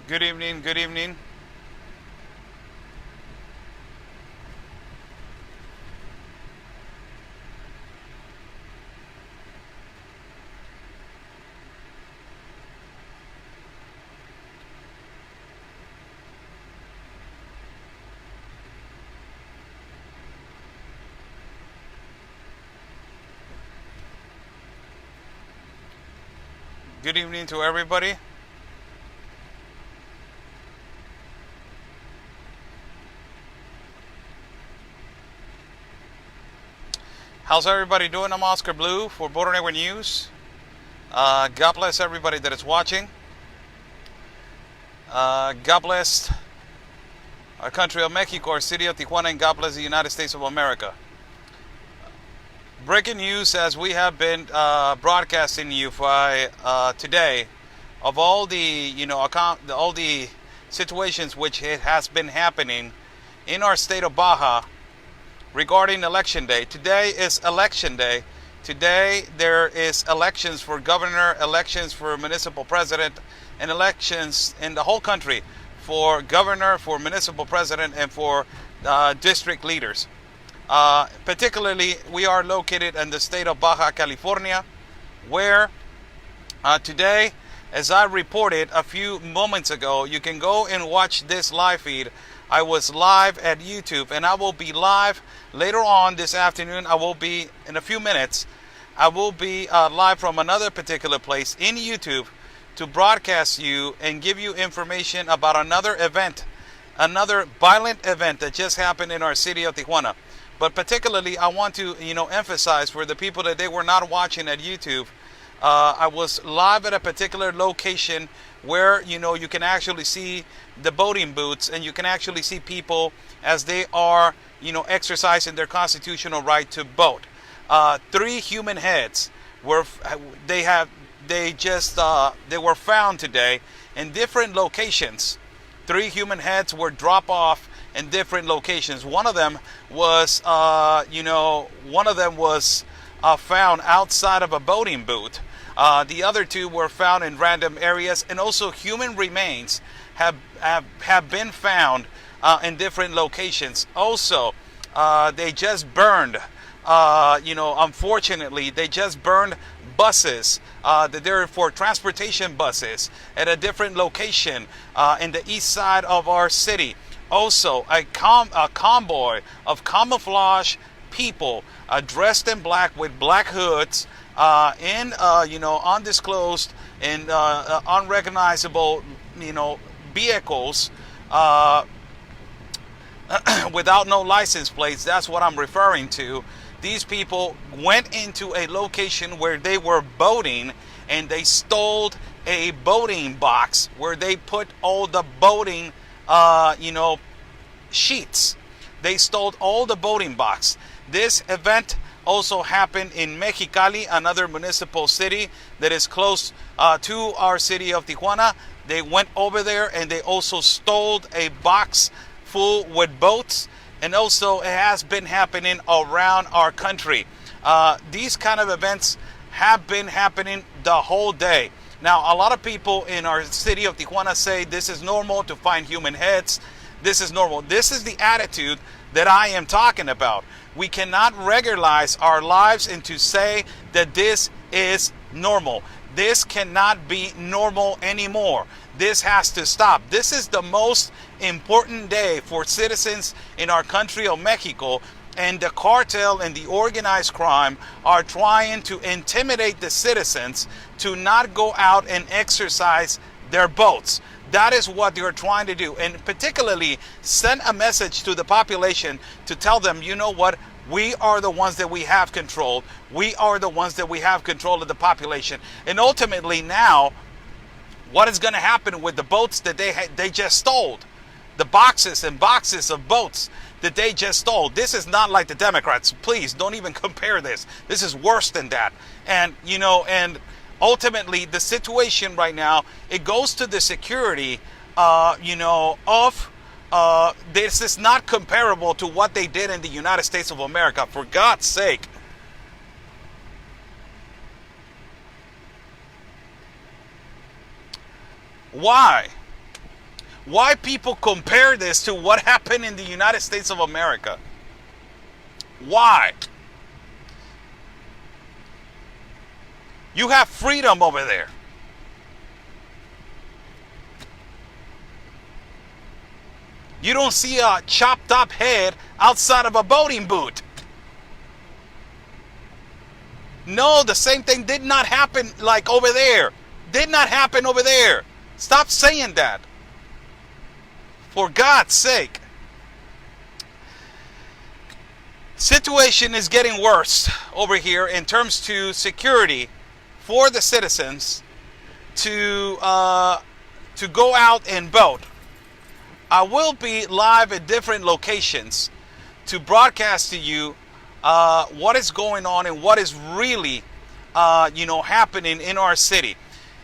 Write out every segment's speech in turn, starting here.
Good evening, good evening. Good evening to everybody. How's everybody doing? I'm Oscar Blue for Border Network News. God bless everybody that is watching. God bless our country of Mexico, our city of Tijuana, and God bless the United States of America. Breaking news as we have been broadcasting you by today of all the all the situations which it has been happening in our state of Baja regarding election day. Today is election day. Today there is elections for governor, elections for municipal president, and elections in the whole country for governor, for municipal president, and for district leaders. Particularly, we are located in the state of Baja California, where today, as I reported a few moments ago, you can go and watch this live feed. I was live at YouTube, and I will be live later on this afternoon. I will be, in a few minutes, I will be live from another particular place in YouTube to broadcast you and give you information about another event, another violent event that just happened in our city of Tijuana. But particularly, I want to, emphasize for the people that they were not watching at YouTube, I was live at a particular location where, you can actually see the voting booths, and you can actually see people as they are, exercising their constitutional right to vote. 3 human heads were, they were found today in different locations. 3 human heads were dropped off in different locations. One of them was, found outside of a voting booth. The other 2 were found in random areas, and also human remains have been found in different locations. Also, they just burned, unfortunately, they just burned buses that they're for transportation buses at a different location in the east side of our city. Also, a convoy of camouflage people dressed in black with black hoods in undisclosed and unrecognizable vehicles without no license plates. That's what I'm referring to. These people went into a location where they were voting, and they stole a voting box where they put all the voting sheets. They stole all the voting box. This event also happened in Mexicali, another municipal city that is close to our city of Tijuana. They went over there and they also stole a box full with votes. And also it has been happening around our country. These kind of events have been happening the whole day. Now, a lot of people in our city of Tijuana say this is normal to find human heads. This is normal. This is the attitude that I am talking about. We cannot regularize our lives and to say that this is normal. This cannot be normal anymore. This has to stop. This is the most important day for citizens in our country of Mexico, and the cartel and the organized crime are trying to intimidate the citizens to not go out and exercise their votes. That is what they're trying to do, and particularly send a message to the population to tell them, you know what, we are the ones that we have control. We are the ones that we have control of the population. And ultimately now, what is going to happen with the votes that they just stole? The boxes and boxes of votes that they just stole. This is not like the Democrats. Please don't even compare this. This is worse than that. And, and ultimately the situation right now, it goes to the security, of this is not comparable to what they did in the United States of America. For God's sake. Why? why people compare this to what happened in the United States of America. Why? You have freedom over there. You don't see a chopped up head outside of a boating boot. No, the same thing did not happen like over there. Did not happen over there. Stop saying that. For God's sake. Situation is getting worse over here in terms to security for the citizens to go out and vote. I will be live at different locations to broadcast to you what is going on and what is really happening in our city,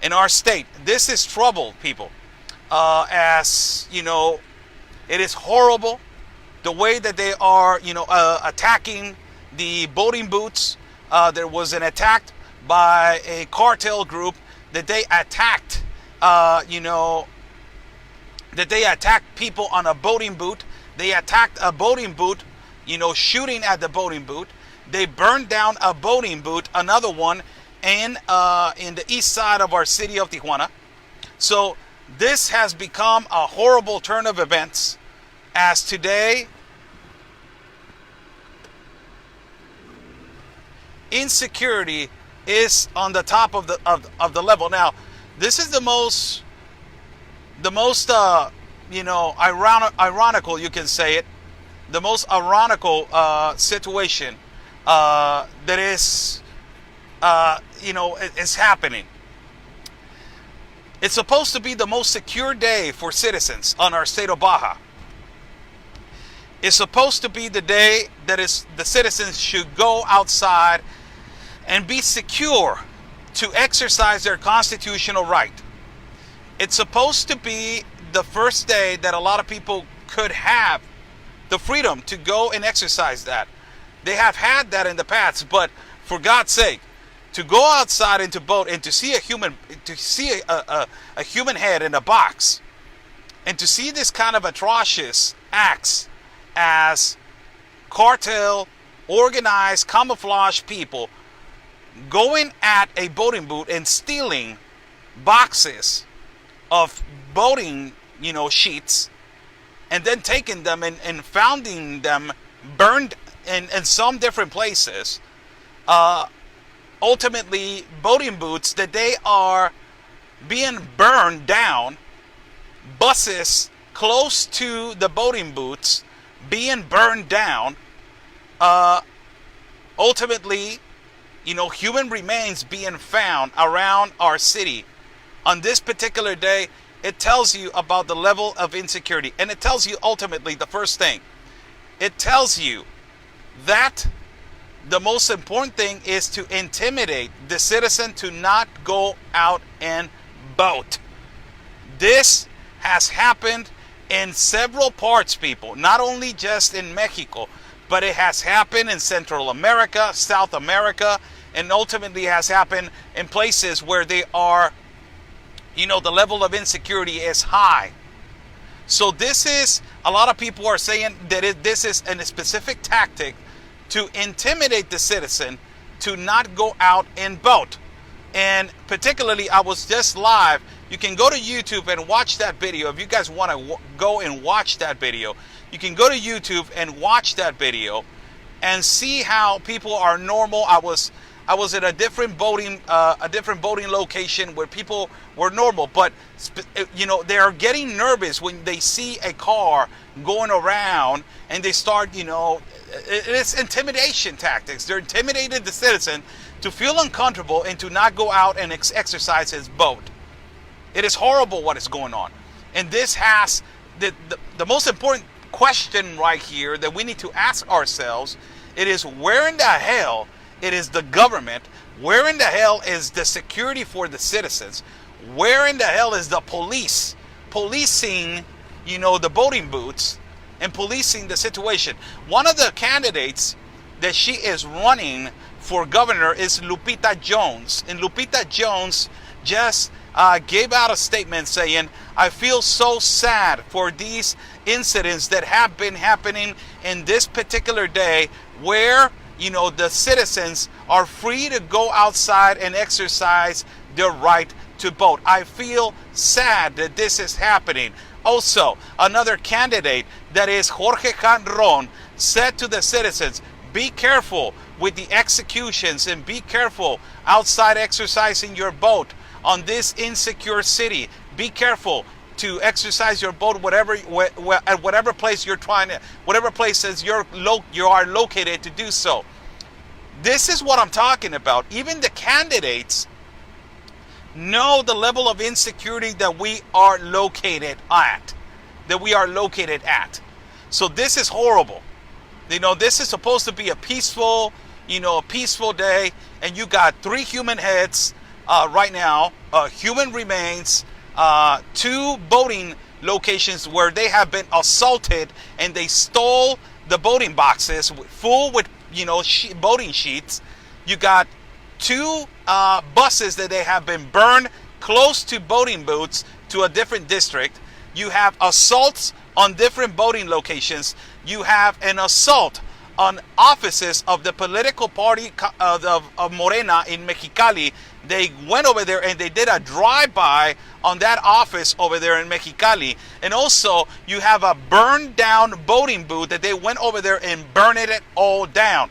in our state. This is trouble, people. As you know, it is horrible the way that they are attacking the voting booths. There was an attack by a cartel group that they attacked that they attacked people on a voting booth. They attacked a voting booth, shooting at the voting booth. They burned down a voting booth, another one in the east side of our city of Tijuana. So this has become a horrible turn of events, as today insecurity is on the top of the level. Now, this is the most ironical, you can say it, the most ironical situation that is is happening. It's supposed to be the most secure day for citizens on our state of Baja. It's supposed to be the day that the citizens should go outside and be secure to exercise their constitutional right. It's supposed to be the first day that a lot of people could have the freedom to go and exercise that. They have had that in the past, but for God's sake, to go outside and to vote and to see a human head in a box, and to see this kind of atrocious acts as cartel, organized, camouflage people going at a voting booth and stealing boxes of voting, sheets, and then taking them and finding them burned in some different places. Ultimately, voting booths that they are being burned down, buses close to the voting booths being burned down, ultimately, human remains being found around our city. On this particular day, it tells you about the level of insecurity. And it tells you ultimately the first thing. It tells you that the most important thing is to intimidate the citizen to not go out and vote. This has happened in several parts, people. Not only just in Mexico, but it has happened in Central America, South America, and ultimately has happened in places where they are, the level of insecurity is high. So this is, a lot of people are saying that this is a specific tactic to intimidate the citizen to not go out and vote. And particularly, I was just live. You can go to YouTube and watch that video. If you guys want to go and watch that video, you can go to YouTube and watch that video and see how people are normal. I was at a different voting location where people were normal, but they are getting nervous when they see a car going around and they start, it's intimidation tactics. They're intimidating the citizen to feel uncomfortable and to not go out and exercise his vote. It is horrible what is going on. And this has the most important question right here that we need to ask ourselves. It is, where in the hell it is the government? Where in the hell is the security for the citizens? Where in the hell is the police policing, the voting booths and policing the situation? One of the candidates that she is running for governor is Lupita Jones. And Lupita Jones just gave out a statement saying, I feel so sad for these incidents that have been happening in this particular day where, you know, the citizens are free to go outside and exercise their right to vote. I feel sad that this is happening. Also, another candidate, that is Jorge Canron, said to the citizens, be careful with the executions and be careful outside exercising your vote on this insecure city. Be careful to exercise your vote at whatever place you're trying to, whatever places you are located to do so. This is what I'm talking about. Even the candidates know the level of insecurity that we are located at. So this is horrible. You know, this is supposed to be a peaceful, peaceful day, and you got 3 human heads right now, human remains, 2 voting locations where they have been assaulted, and they stole the voting boxes full with, voting sheets. You got 2 buses that they have been burned close to voting booths to a different district. You have assaults on different voting locations. You have an assault on offices of the political party of Morena in Mexicali. They went over there and they did a drive-by on that office over there in Mexicali. And also, you have a burned down voting booth that they went over there and burned it all down.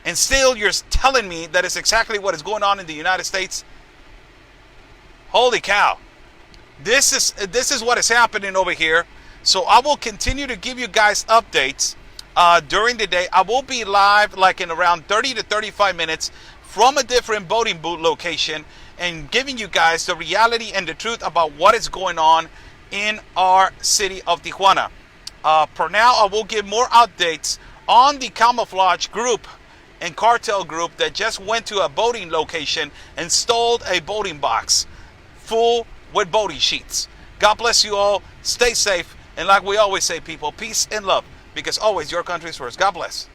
And still, you're telling me that it's exactly what is going on in the United States? Holy cow. This is what is happening over here. So I will continue to give you guys updates during the day. I will be live like in around 30 to 35 minutes from a different voting booth location and giving you guys the reality and the truth about what is going on in our city of Tijuana. For now, I will give more updates on the camouflage group and cartel group that just went to a voting location and stole a voting box full with voting sheets. God bless you all. Stay safe. And like we always say, people, peace and love, because always your country's first. God bless.